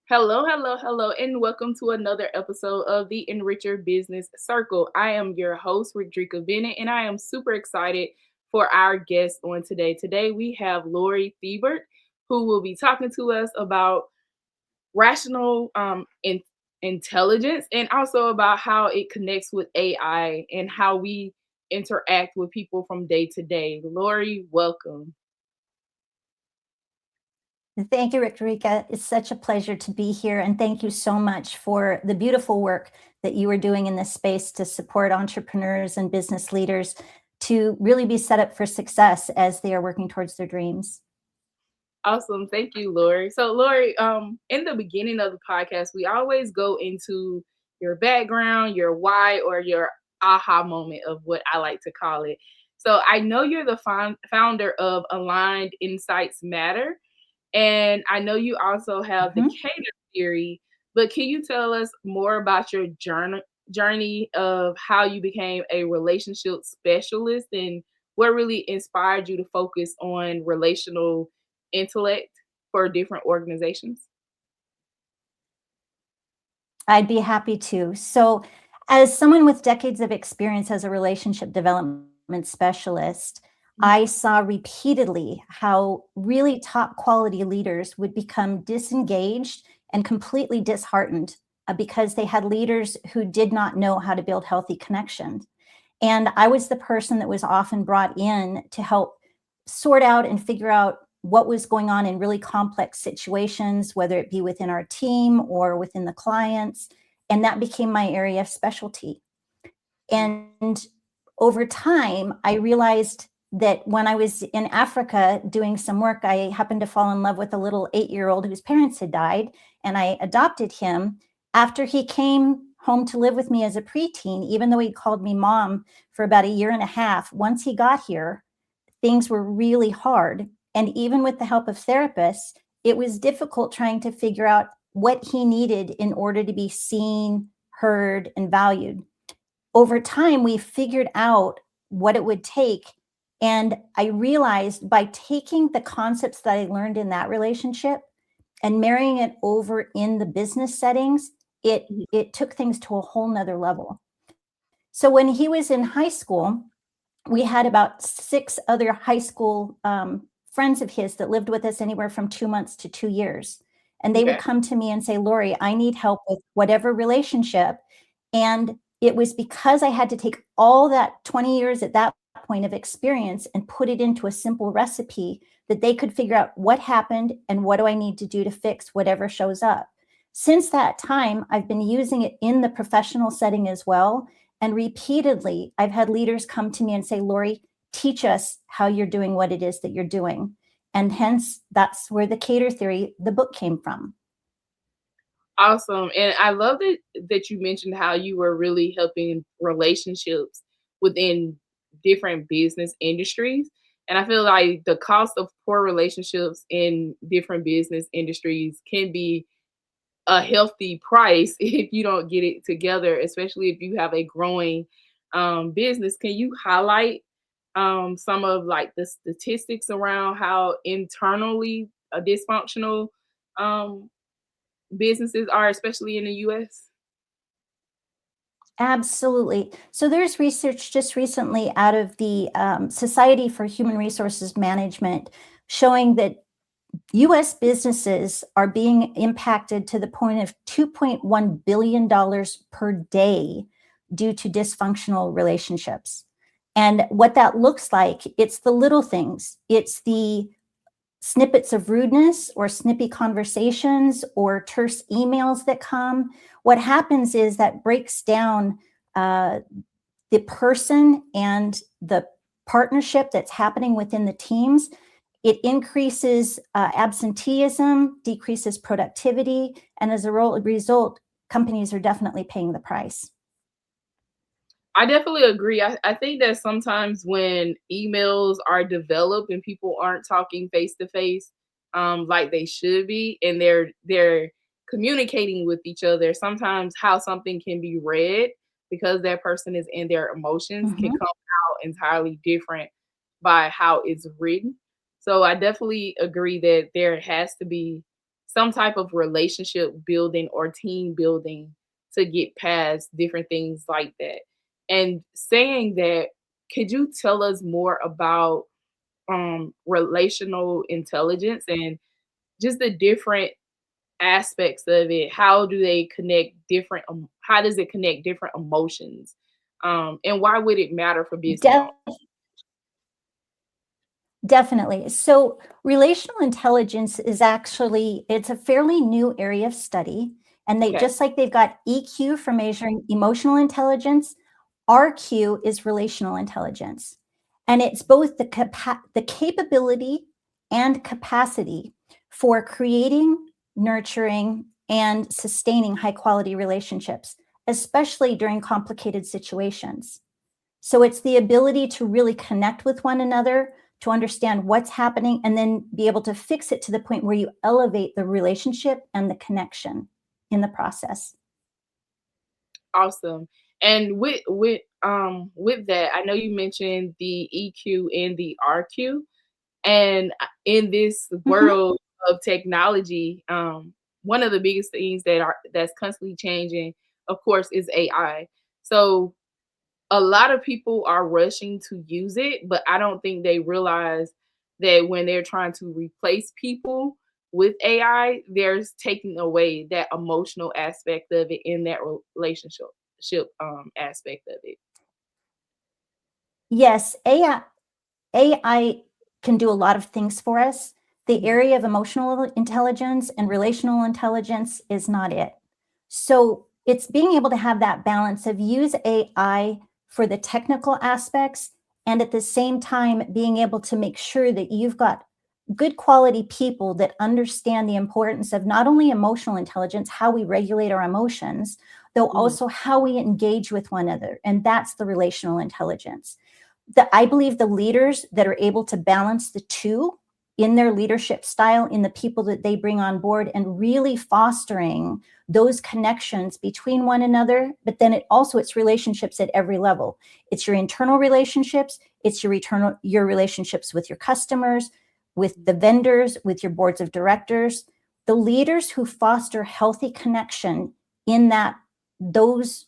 Hello, hello, hello, and welcome to another episode of the Enricher Business Circle. I am your host, Rodrika Bennett, and I am super excited for our guest on today. Today, we have Laurie Thiebert, who will be talking to us about rational intelligence and also about how it connects with AI and how we interact with people from day to day. Laurie, welcome. Thank you, Rika. It's such a pleasure to be here. And thank you so much for the beautiful work that you are doing in this space to support entrepreneurs and business leaders to really be set up for success as they are working towards their dreams. Awesome. Thank you, Lori. So, Lori, in the beginning of the podcast, we always go into your background, your why, or your aha moment of what I like to call it. So, I know you're the founder of Aligned Insights Matter, and I know you also have the Mhm. Cater theory, but can you tell us more about your journey of how you became a relationship specialist and what really inspired you to focus on relational intellect for different organizations? I'd be happy to. So, as someone with decades of experience as a relationship development specialist, I saw repeatedly how really top quality leaders would become disengaged and completely disheartened because they had leaders who did not know how to build healthy connections. And I was the person that was often brought in to help sort out and figure out what was going on in really complex situations, whether it be within our team or within the clients. And that became my area of specialty. And over time, I realized that when I was in Africa doing some work, I happened to fall in love with a little 8-year-old whose parents had died, and I adopted him after he came home to live with me as a preteen, even though he called me mom for about a year and a half. Once he got here, things were really hard. And even with the help of therapists, it was difficult trying to figure out what he needed in order to be seen, heard, and valued. Over time, we figured out what it would take. And I realized by taking the concepts that I learned in that relationship and marrying it over in the business settings, Mhm. it took things to a whole nother level. So when he was in high school, we had about 6 other high school friends of his that lived with us anywhere from 2 months to 2 years. And they would Okay. come to me and say, Lori, I need help with whatever relationship. And it was because I had to take all that 20 years at that point of experience and put it into a simple recipe that they could figure out what happened and what do I need to do to fix whatever shows up. Since that time, I've been using it in the professional setting as well. And repeatedly, I've had leaders come to me and say, Lori, teach us how you're doing what it is that you're doing. And hence, that's where the Cater Theory, the book, came from. Awesome. And I love that you mentioned how you were really helping relationships within different business industries. And I feel like the cost of poor relationships in different business industries can be a healthy price if you don't get it together, especially if you have a growing business. Can you highlight some of like the statistics around how internally dysfunctional um, businesses are, especially in the US? Absolutely. So there's research just recently out of the Society for Human Resources Management showing that US businesses are being impacted to the point of $2.1 billion per day due to dysfunctional relationships. And what that looks like, it's the little things. It's the snippets of rudeness or snippy conversations or terse emails that come. What happens is that breaks down uh, the person and the partnership that's happening within the teams. It increases absenteeism, decreases productivity, and as a result, companies are definitely paying the price. I definitely agree. I think that sometimes when emails are developed and people aren't talking face to face like they should be, and they're communicating with each other, sometimes how something can be read because that person is in their emotions can Mhm. come out entirely different by how it's written. So I definitely agree that there has to be some type of relationship building or team building to get past different things like that. And saying that, could you tell us more about relational intelligence and just the different aspects of it? How do they connect different? How does it connect different emotions? And why would it matter for business owners? De- Definitely. So relational intelligence is actually, it's a fairly new area of study. And they, Okay. just like they've got EQ for measuring emotional intelligence, RQ is relational intelligence. And it's both the capability and capacity for creating, nurturing, and sustaining high quality relationships, especially during complicated situations. So it's the ability to really connect with one another, to understand what's happening, and then be able to fix it to the point where you elevate the relationship and the connection in the process. Awesome. And with that, I know you mentioned the EQ and the RQ. And in this Mhm. world of technology, one of the biggest things that's constantly changing, of course, is AI. So a lot of people are rushing to use it, but I don't think they realize that when they're trying to replace people with AI, they're taking away that emotional aspect of it in that relationship aspect of it. Yes, AI can do a lot of things for us. The Mhm. area of emotional intelligence and relational intelligence is not it. So it's being able to have that balance of use AI for the technical aspects, and at the same time being able to make sure that you've got good quality people that understand the importance of not only emotional intelligence, how we regulate our emotions, though Mhm. also how we engage with one another. And that's the relational intelligence. I believe the leaders that are able to balance the two in their leadership style, in the people that they bring on board, and really fostering those connections between one another. But then it's relationships at every level. It's your internal relationships, it's your relationships with your customers, with the vendors, with your boards of directors. The leaders who foster healthy connection in those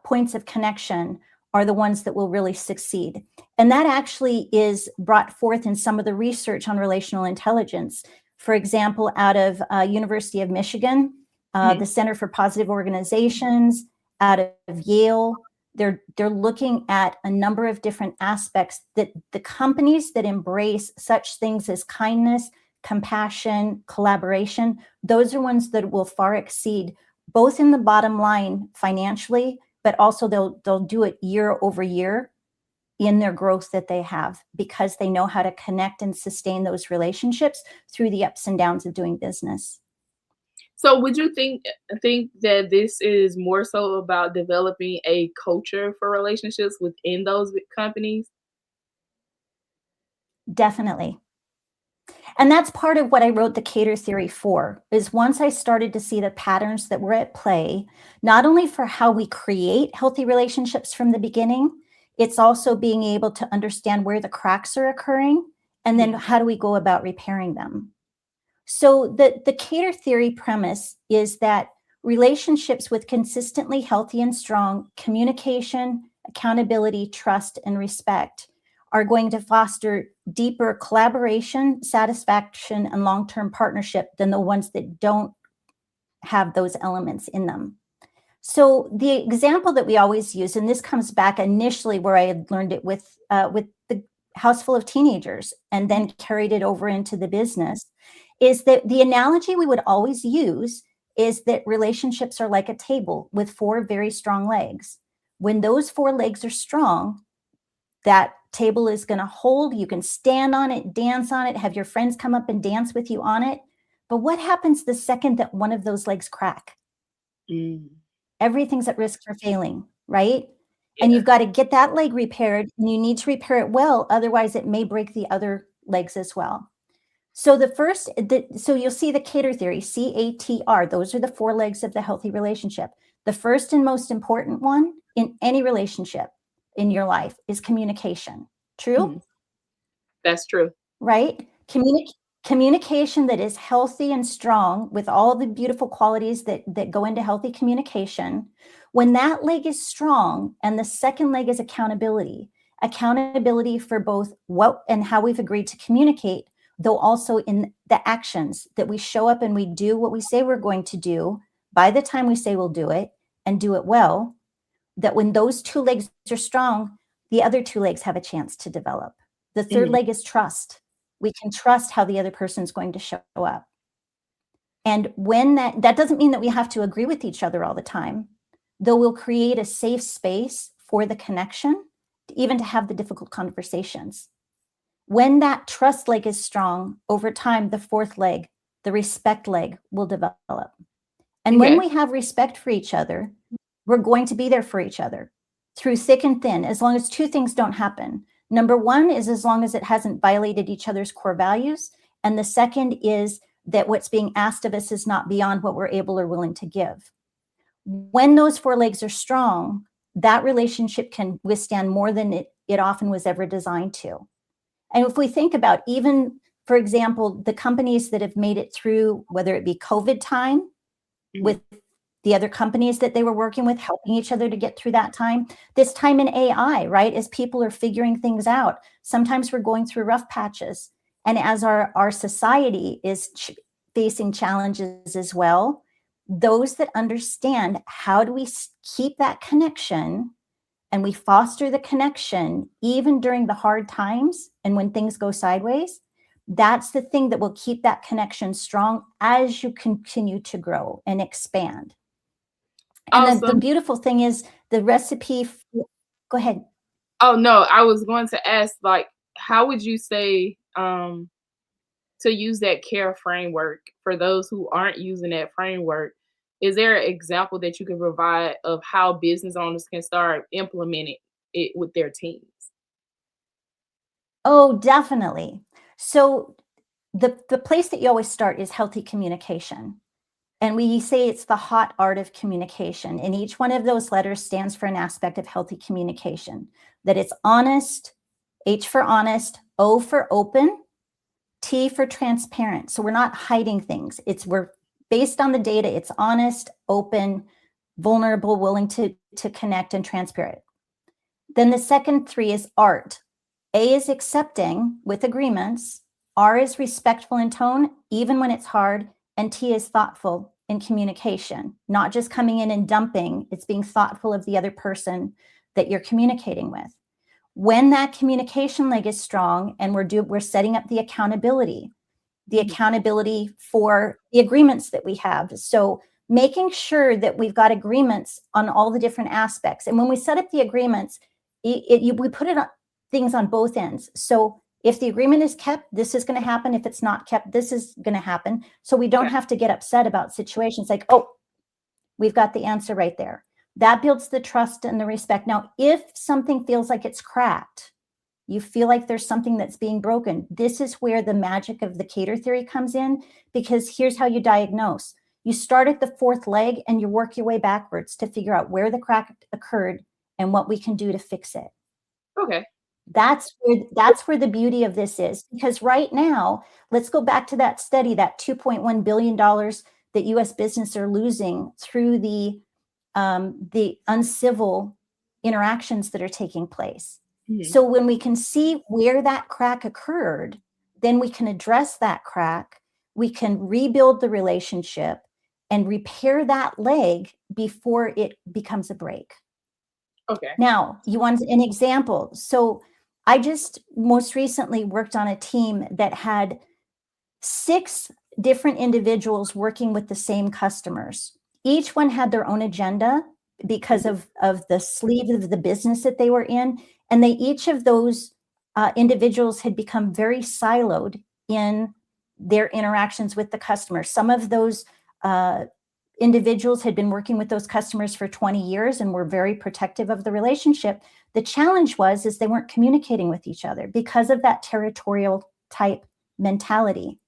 points of connection are the ones that will really succeed. And that actually is brought forth in some of the research on relational intelligence. For example, out of University of Michigan, Mhm. the Center for Positive Organizations, out of Yale, they're looking at a number of different aspects that the companies that embrace such things as kindness, compassion, collaboration, those are ones that will far exceed both in the bottom line financially, but also they'll do it year over year in their growth that they have, because they know how to connect and sustain those relationships through the ups and downs of doing business. So would you think that this is more so about developing a culture for relationships within those companies? Definitely. And that's part of what I wrote the cater theory for, is once I started to see the patterns that were at play, not only for how we create healthy relationships from the beginning, it's also being able to understand where the cracks are occurring, and then Mhm. how do we go about repairing them. So the cater theory premise is that relationships with consistently healthy and strong communication, accountability, trust, and respect are going to foster deeper collaboration, satisfaction, and long-term partnership than the ones that don't have those elements in them. So the example that we always use, and this comes back initially where I had learned it with the house full of teenagers, and then carried it over into the business, is that the analogy we would always use is that relationships are like a table with four very strong legs. When those four legs are strong, that table is going to hold. You can stand on it, dance on it, have your friends come up and dance with you on it. But what happens the second that one of those legs crack? Mm. Everything's at risk for failing, right? And Yeah. you've got to get that leg repaired, and you need to repair it well, otherwise it may break the other legs as well. So you'll see the cater theory, CATR, those are the four legs of the healthy relationship. The first and most important one in any relationship in your life is communication. True? Mhm. That's true. Right? Communication that is healthy and strong with all the beautiful qualities that go into healthy communication, when that leg is strong, and the second leg is accountability, accountability for both what and how we've agreed to communicate, though also in the actions that we show up and we do what we say we're going to do by the time we say we'll do it and do it well, that when those two legs are strong, the other two legs have a chance to develop. The third Mhm. leg is trust. We can trust how the other person is going to show up. And when that doesn't mean that we have to agree with each other all the time, though we'll create a safe space for the connection, even to have the difficult conversations. When that trust leg is strong, over time, the fourth leg, the respect leg, will develop. And when Okay. we have respect for each other, we're going to be there for each other through thick and thin, as long as two things don't happen. Number one is as long as it hasn't violated each other's core values. And the second is that what's being asked of us is not beyond what we're able or willing to give. When those four legs are strong, that relationship can withstand more than it often was ever designed to. And if we think about even, for example, the companies that have made it through, whether it be COVID time, Mhm. with the other companies that they were working with, helping each other to get through that time. This time in AI, right, as people are figuring things out, sometimes we're going through rough patches. And as our society is facing challenges as well, those that understand how do we keep that connection, and we foster the connection even during the hard times and when things go sideways, that's the thing that will keep that connection strong as you continue to grow and expand. And the Awesome. beautiful thing is the recipe. Go ahead. Oh, no, I was going to ask, like, how would you say, to use that care framework for those who aren't using that framework? Is there an example that you can provide of how business owners can start implementing it with their teams? Oh, definitely. So the place that you always start is healthy communication. And we say it's the hot art of communication. And each one of those letters stands for an aspect of healthy communication. That it's honest, H for honest, O for open, T for transparent. So we're not hiding things. We're based on the data. It's honest, open, vulnerable, willing to connect, and transparent. Then the second three is art. A is accepting with agreements. R is respectful in tone, even when it's hard. And T is thoughtful in communication, not just coming in and dumping. It's being thoughtful of the other person that you're communicating with. When that communication leg is strong and we're setting up the accountability Mhm. for the agreements that we have. So making sure that we've got agreements on all the different aspects. And when we set up the agreements, we put it on things on both ends. So if the agreement is kept, this is going to happen. If it's not kept, this is going to happen. So we don't Okay. have to get upset about situations like, oh, we've got the answer right there. That builds the trust and the respect. Now, if something feels like it's cracked, you feel like there's something that's being broken, this is where the magic of the Cater theory comes in, because here's how you diagnose. You start at the fourth leg and you work your way backwards to figure out where the crack occurred and what we can do to fix it. Okay. That's where the beauty of this is, because right now, let's go back to that study, that $2.1 billion that US business are losing through the uncivil interactions that are taking place. Mhm. So when we can see where that crack occurred, then we can address that crack, we can rebuild the relationship and repair that leg before it becomes a break. Okay. Now, you want an example. So I just most recently worked on a team that had 6 different individuals working with the same customers. Each one had their own agenda because Mhm. of the sleeve of the business that they were in, and each of those individuals had become very siloed in their interactions with the customer. Some of those uh, individuals had been working with those customers for 20 years and were very protective of the relationship. The challenge was is they weren't communicating with each other because of that territorial type mentality.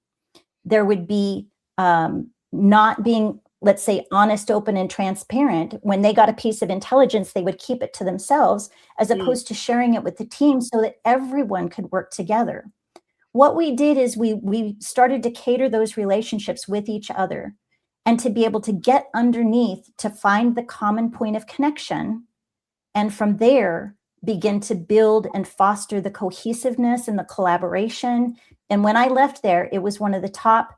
There would be not being, let's say, honest, open, and transparent. When they got a piece of intelligence, they would keep it to themselves as Mm. opposed to sharing it with the team so that everyone could work together. What we did is we started to cater those relationships with each other and to be able to get underneath to find the common point of connection, and from there begin to build and foster the cohesiveness and the collaboration. And when I left there, it was one of the top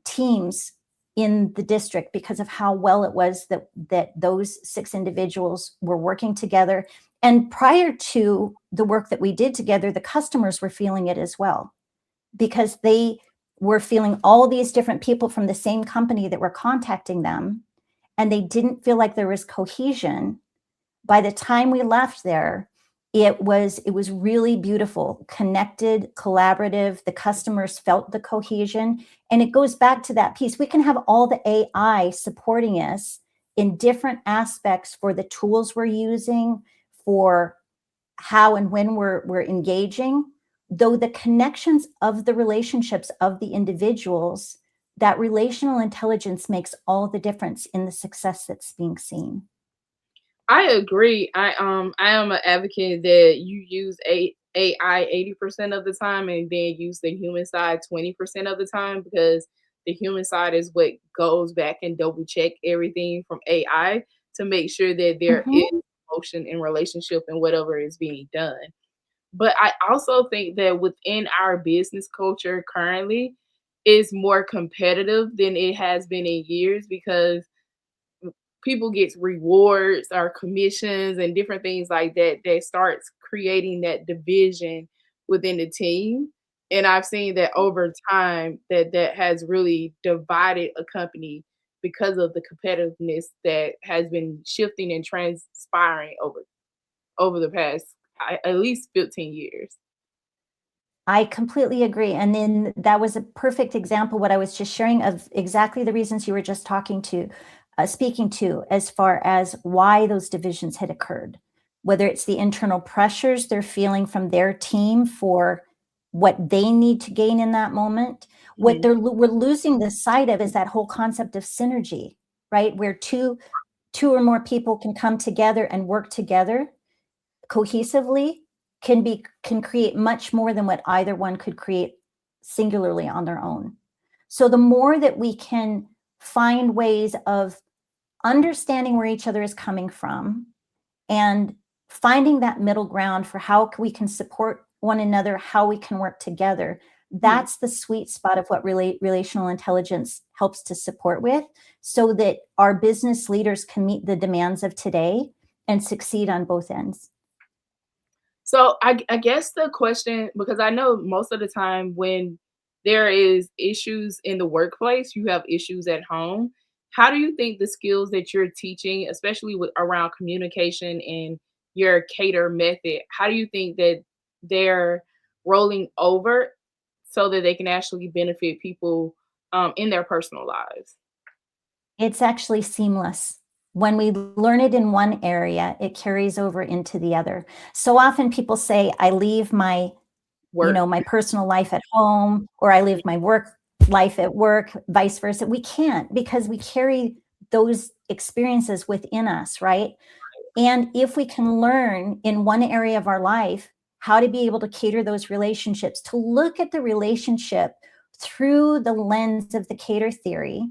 teams in the district because of how well it was that those 6 individuals were working together. And prior to the work that we did together, the customers were feeling it as well, because they were feeling all these different people from the same company that were contacting them, and they didn't feel like there was cohesion. By the time we left there, it was really beautiful, connected, collaborative. The customers felt the cohesion, and it goes back to that piece. We can have all the AI supporting us in different aspects for the tools we're using, for how and when we're engaging, though the connections of the relationships of the individuals, that relational intelligence makes all the difference in the success that's being seen. I agree. I am an advocate that you use AI 80% of the time and then use the human side 20% of the time, because the human side is what goes back and double check everything from AI to make sure that there is Mhm. emotion in relationship and whatever is being done. But I also think that within our business culture currently is more competitive than it has been in years, because people get rewards or commissions and different things like that that starts creating that division within the team. And I've seen that over time that that has really divided a company because of the competitiveness that has been shifting and transpiring over the past at least 15 years. I completely agree. And then that was a perfect example, what I was just sharing, of exactly the reasons you were just speaking to, as far as why those divisions had occurred. Whether it's the internal pressures they're feeling from their team for what they need to gain in that moment. What Mhm. we're losing the sight of is that whole concept of synergy, right? Where two or more people can come together and work together cohesively, can create much more than what either one could create singularly on their own. So the more that we can find ways of understanding where each other is coming from and finding that middle ground for how we can support one another, how we can work together, Mhm. that's the sweet spot of what relational intelligence helps to support with, so that our business leaders can meet the demands of today and succeed on both ends. So I guess the question, because I know most of the time when there is issues in the workplace, you have issues at home. How do you think the skills that you're teaching, especially with around communication and your cater method, how do you think that they're rolling over so that they can actually benefit people in their personal lives? It's actually seamless. When we learn it in one area, it carries over into the other. So often people say, I leave Work. my personal life at home, or I leave my work life at work, vice versa. We can't, because we carry those experiences within us, right? And if we can learn in one area of our life how to be able to cater those relationships, to look at the relationship through the lens of the cater theory,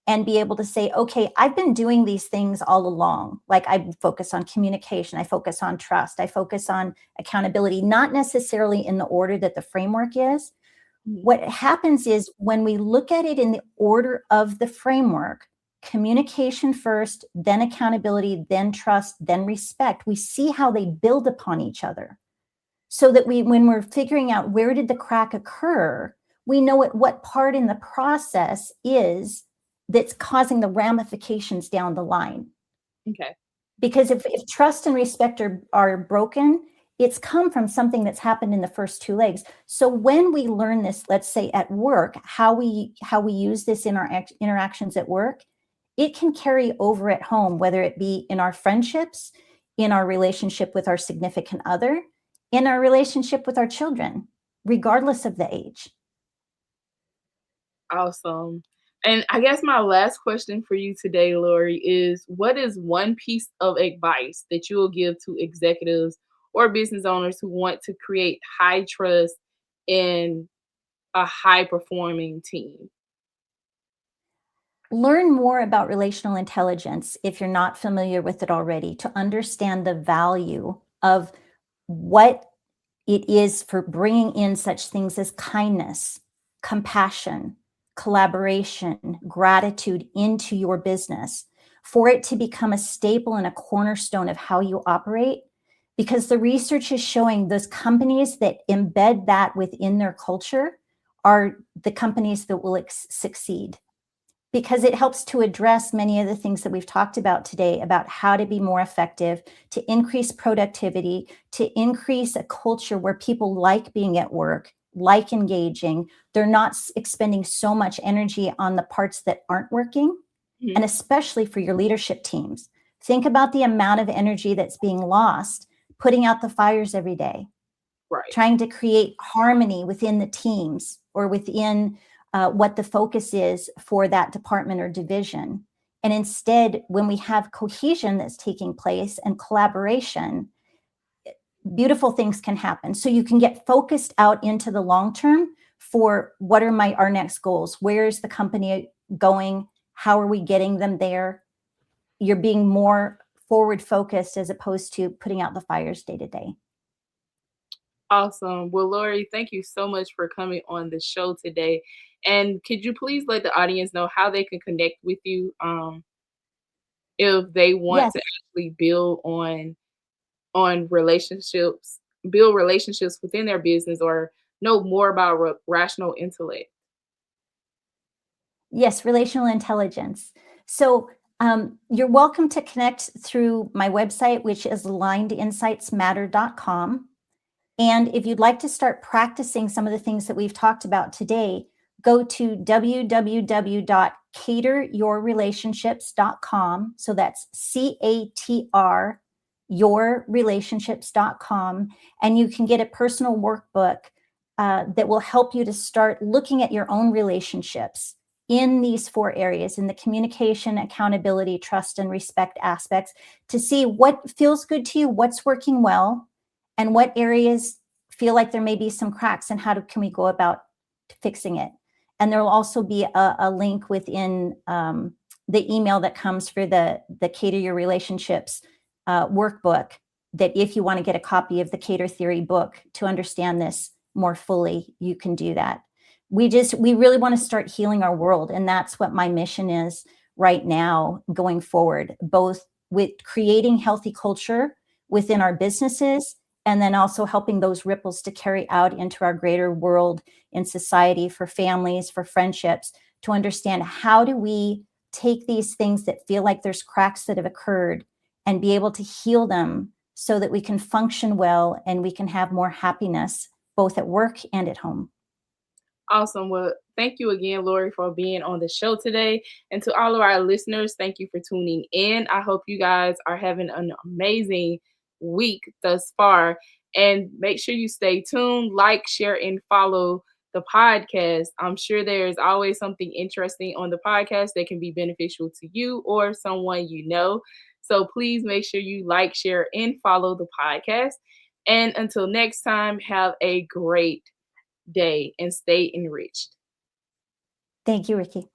and be able to say, okay, I've been doing these things all along. Like, I focus on communication, I focus on trust, I focus on accountability, not necessarily in the order that the framework is. Mhm. What happens is when we look at it in the order of the framework, communication first, then accountability, then trust, then respect, we see how they build upon each other. So that when we're figuring out where did the crack occur, we know at what part in the process is that's causing the ramifications down the line. Okay. Because if trust and respect are broken, it's come from something that's happened in the first two legs. So when we learn this, let's say at work, how we use this in our interactions at work, it can carry over at home, whether it be in our friendships, in our relationship with our significant other, in our relationship with our children, regardless of the age. Awesome. And I guess my last question for you today, Lori, is what is one piece of advice that you will give to executives or business owners who want to create high trust in a high performing team? Learn more about relational intelligence if you're not familiar with it already to understand the value of what it is for bringing in such things as kindness, compassion, collaboration, gratitude into your business, for it to become a staple and a cornerstone of how you operate. Because the research is showing those companies that embed that within their culture are the companies that will succeed, because it helps to address many of the things that we've talked about today about how to be more effective, to increase productivity, to increase a culture where people like being at work, like engaging. They're not expending so much energy on the parts that aren't working, Mhm. and especially for your leadership teams. Think about the amount of energy that's being lost putting out the fires every day, Right. trying to create harmony within the teams or within what the focus is for that department or division. And instead, when we have cohesion that's taking place and collaboration, beautiful things can happen. So you can get focused out into the long term for what are our next goals? Where is the company going? How are we getting them there? You're being more forward focused as opposed to putting out the fires day to day. Awesome. Well, Lori, thank you so much for coming on the show today. And could you please let the audience know how they can connect with you, if they want Yes. to actually on relationships, build relationships within their business, or know more about rational intellect? Yes, relational intelligence. So you're welcome to connect through my website, which is alignedinsightsmatter.com. And if you'd like to start practicing some of the things that we've talked about today, go to www.cateryourrelationships.com. So that's CATR, yourrelationships.com. And you can get a personal workbook that will help you to start looking at your own relationships in these four areas, in the communication, accountability, trust, and respect aspects, to see what feels good to you, what's working well, and what areas feel like there may be some cracks, and can we go about fixing it. And there will also be a link within the email that comes for the Cater Your Relationships workbook, that if you want to get a copy of the Cater Theory book to understand this more fully, you can do that. We really want to start healing our world, and that's what my mission is right now going forward, both with creating healthy culture within our businesses, and then also helping those ripples to carry out into our greater world in society, for families, for friendships, to understand how do we take these things that feel like there's cracks that have occurred and be able to heal them so that we can function well and we can have more happiness both at work and at home. Awesome. Well, thank you again, Lori, for being on the show today. And to all of our listeners, thank you for tuning in. I hope you guys are having an amazing week thus far. And make sure you stay tuned, like, share, and follow the podcast. I'm sure there's always something interesting on the podcast that can be beneficial to you or someone you know. So please make sure you like, share, and follow the podcast. And until next time, have a great day and stay enriched. Thank you, Ricky.